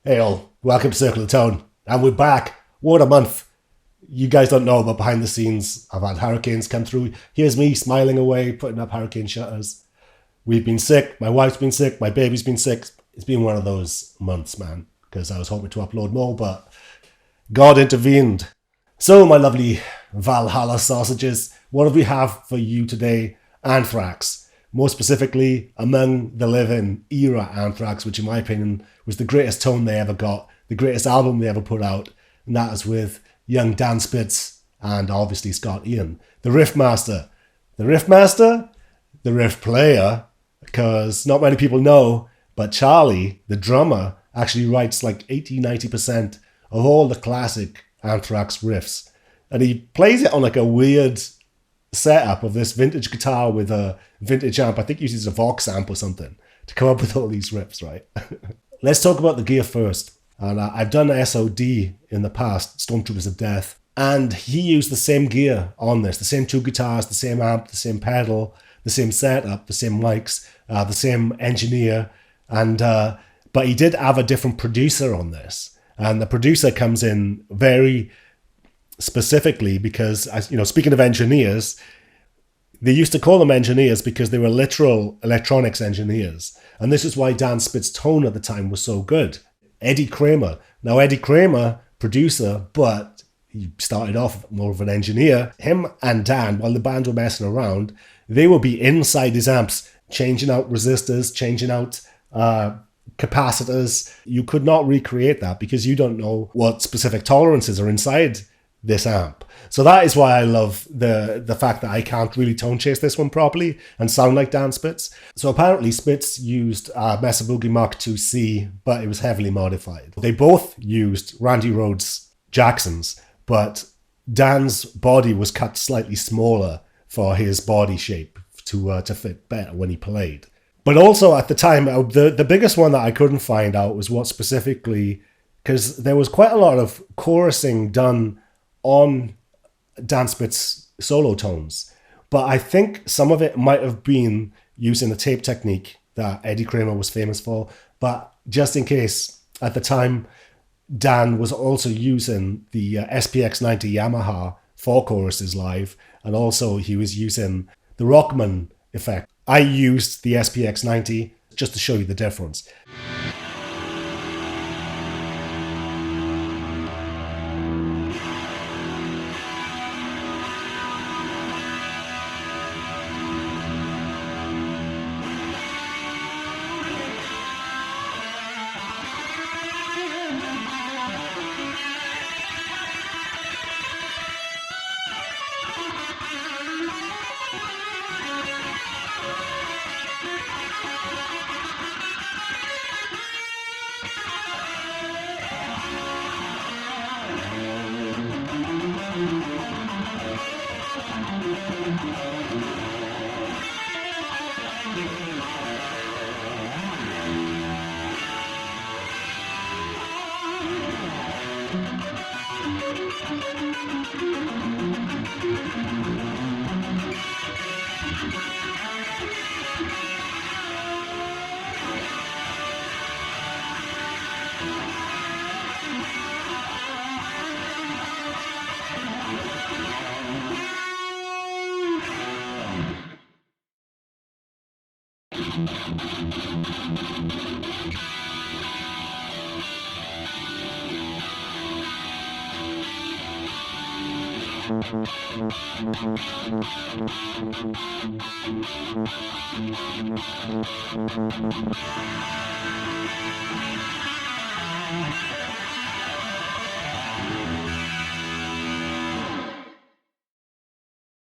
Hey all, welcome to Circle of Tone, and we're back. What a month. You guys don't know, but behind the scenes, I've had hurricanes come through. Here's me smiling away, putting up hurricane shutters. We've been sick, my wife's been sick, my baby's been sick. It's been one of those months, man, because I was hoping to upload more, but God intervened. So, my lovely Valhalla sausages, what do we have for you today? Anthrax. More specifically, Among the Living era Anthrax, which in my opinion was the greatest tone they ever got, the greatest album they ever put out, and that is with young Dan Spitz and obviously Scott Ian. The riff master. The riff master? The riff player, because not many people know, but Charlie, the drummer, actually writes like 80-90% of all the classic Anthrax riffs. And he plays it on like a weird setup of this vintage guitar with a vintage amp. I think he uses a Vox amp or something to come up with all these riffs, right? Let's talk about the gear first. And I've done SOD in the past, Stormtroopers of Death, and he used the same gear on this, the same two guitars, the same amp, the same pedal, the same setup, the same mics, the same engineer, and but he did have a different producer on this, and the producer comes in very specifically because, you know, speaking of engineers, they used to call them engineers because they were literal electronics engineers. And this is why Dan Spitz's tone at the time was so good. Eddie Kramer. Now, Eddie Kramer, producer, but he started off more of an engineer. Him and Dan, while the band were messing around, they would be inside his amps, changing out resistors, changing out capacitors. You could not recreate that because you don't know what specific tolerances are inside this amp. So that is why I love the fact that I can't really tone chase this one properly and sound like Dan Spitz. So apparently Spitz used Mesa Boogie Mark IIc, but it was heavily modified. They both used Randy Rhoads Jacksons, but Dan's body was cut slightly smaller for his body shape to fit better when he played. But also at the time, the biggest one that I couldn't find out was what specifically, because there was quite a lot of chorusing done on Dan Spitz's solo tones, but I think some of it might have been using the tape technique that Eddie Kramer was famous for. But just in case, at the time, Dan was also using the SPX 90 Yamaha for choruses live, and also he was using the Rockman effect. I used the SPX 90 just to show you the difference.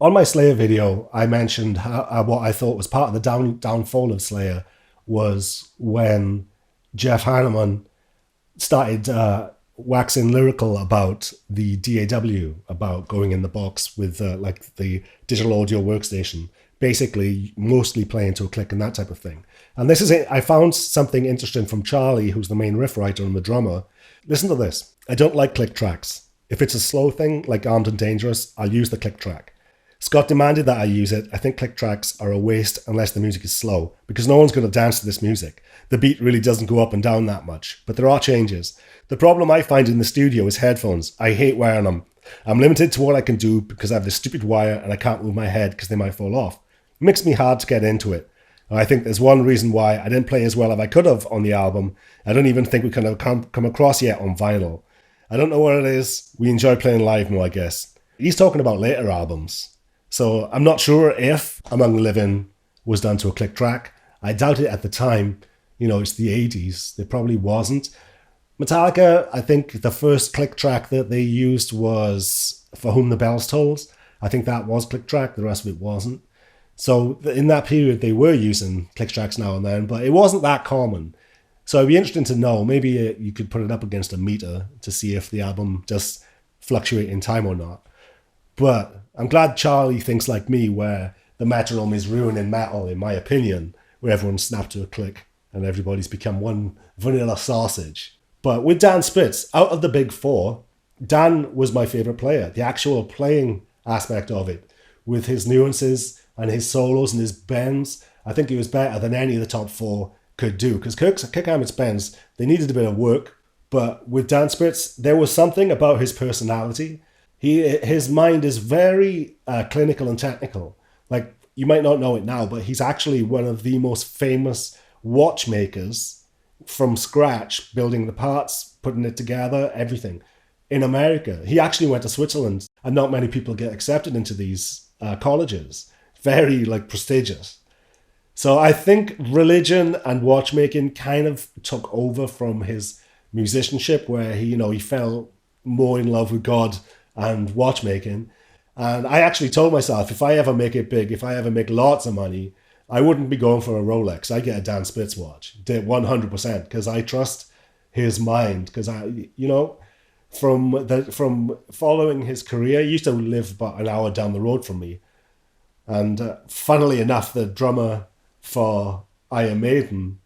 On my Slayer video, I mentioned how, what I thought was part of the downfall of Slayer was when Jeff Hanneman started waxing lyrical about the DAW, about going in the box with like the digital audio workstation, basically mostly playing to a click and that type of thing. And this is it. I found something interesting from Charlie, who's the main riff writer and the drummer. Listen to this. I don't like click tracks. If it's a slow thing, like Armed and Dangerous, I'll use the click track. Scott demanded that I use it. I think click tracks are a waste unless the music is slow, because no one's going to dance to this music. The beat really doesn't go up and down that much, but there are changes. The problem I find in the studio is headphones. I hate wearing them. I'm limited to what I can do because I have this stupid wire and I can't move my head because they might fall off. It makes me hard to get into it. I think there's one reason why I didn't play as well as I could have on the album. I don't even think we kind of come across yet on vinyl. I don't know what it is. We enjoy playing live more, I guess. He's talking about later albums. So I'm not sure if Among the Living was done to a click track. I doubt it at the time. You know, it's the 80s. There probably wasn't. Metallica, I think the first click track that they used was For Whom the Bells Tolls. I think that was click track. The rest of it wasn't. So in that period, they were using click tracks now and then, but it wasn't that common. So it'd be interesting to know. Maybe you could put it up against a meter to see if the album does fluctuate in time or not. But I'm glad Charlie thinks like me, where the metronome is ruining metal, in my opinion, where everyone's snapped to a click and everybody's become one vanilla sausage. But with Dan Spitz, out of the big four, Dan was my favorite player. The actual playing aspect of it, with his nuances and his solos and his bends, I think he was better than any of the top four could do. Because Kirk Hammett's bends, they needed a bit of work. But with Dan Spitz, there was something about his personality. His mind is very clinical and technical. Like, you might not know it now, but he's actually one of the most famous watchmakers from scratch, building the parts, putting it together, everything in America. He actually went to Switzerland, and not many people get accepted into these colleges. Very prestigious. So I think religion and watchmaking kind of took over from his musicianship, where he fell more in love with God and watchmaking. And I actually told myself, if I ever make it big, if I ever make lots of money, I wouldn't be going for a Rolex. I get a Dan Spitz watch, 100%, because I trust his mind. Because from following his career, he used to live about an hour down the road from me. And funnily enough, the drummer for Iron Maiden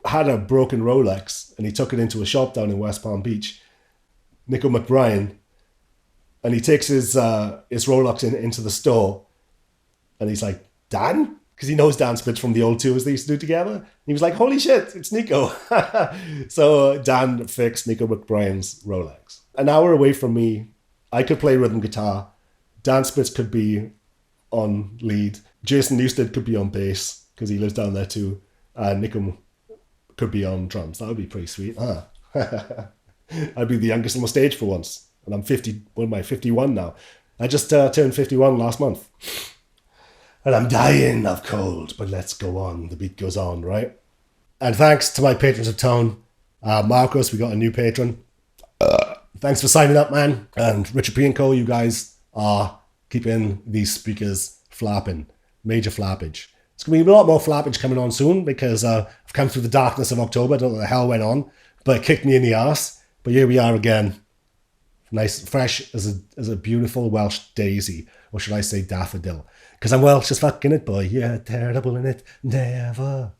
had a broken Rolex, and he took it into a shop down in West Palm Beach, Nico McBrien, and he takes his Rolex into the store, and he's like, Dan? Because he knows Dan Spitz from the old tours they used to do together. And he was like, holy shit, it's Nico. So Dan fixed Nico McBrien's Rolex. An hour away from me, I could play rhythm guitar. Dan Spitz could be on lead. Jason Newsted could be on bass, because he lives down there too. Nico could be on drums. That would be pretty sweet. I'd be the youngest on the stage for once. And I'm 50, what am I, 51 now. I just turned 51 last month. And I'm dying of cold, but let's go on. The beat goes on, right? And thanks to my patrons of Tone. Marcos, we got a new patron. Thanks for signing up, man. And Richard P and Co, you guys are keeping these speakers flapping. Major flappage. It's going to be a lot more flappage coming on soon, because I've come through the darkness of October. I don't know what the hell went on, but it kicked me in the arse. But here we are again. Nice, fresh as a beautiful Welsh daisy. Or should I say daffodil? Because I'm Welsh as fucking it, boy. Yeah, terrible in it. Never.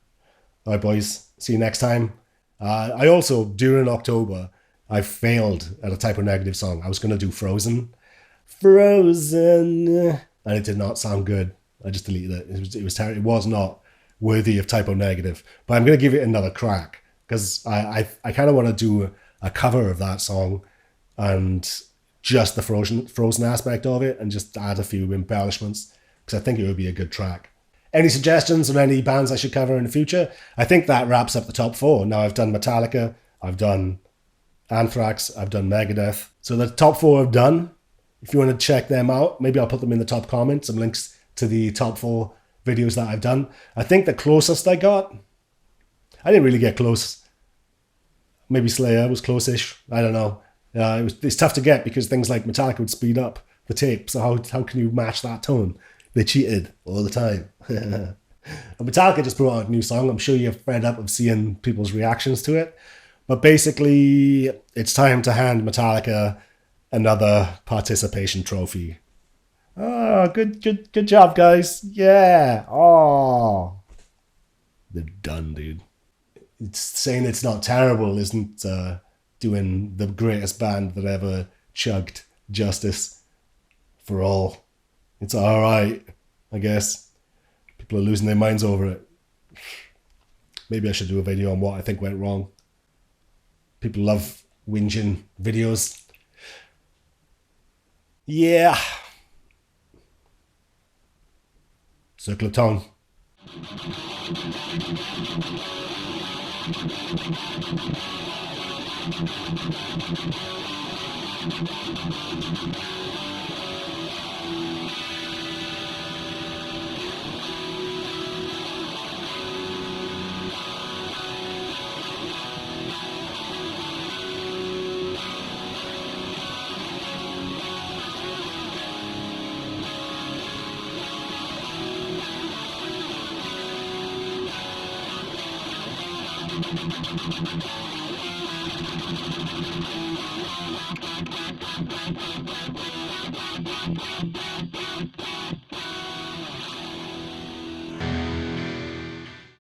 All right, boys. See you next time. I also, during October, I failed at a Typo Negative song. I was going to do Frozen. Frozen. And it did not sound good. I just deleted it. It was terrible. It was not worthy of Typo Negative. But I'm going to give it another crack, because I kind of want to do a cover of that song and just the frozen aspect of it, and just add a few embellishments, because I think it would be a good track. Any suggestions on any bands I should cover in the future? I think that wraps up the top four. Now I've done Metallica, I've done Anthrax, I've done Megadeth. So the top four are done. If you want to check them out, maybe I'll put them in the top comments, some links to the top four videos that I've done. I think the closest I got, I didn't really get close. Maybe Slayer was close-ish. I don't know. It's tough to get, because things like Metallica would speed up the tape. So how can you match that tone? They cheated all the time. And Metallica just brought out a new song. I'm sure you're fed up of seeing people's reactions to it. But basically, it's time to hand Metallica another participation trophy. Oh, good job, guys. Yeah. Oh, they're done, dude. It's saying it's not terrible isn't doing the greatest band that ever chugged justice for all. It's all right, I guess. People are losing their minds over it. Maybe I should do a video on what I think went wrong. People love whinging videos. Yeah. Circle of Tone.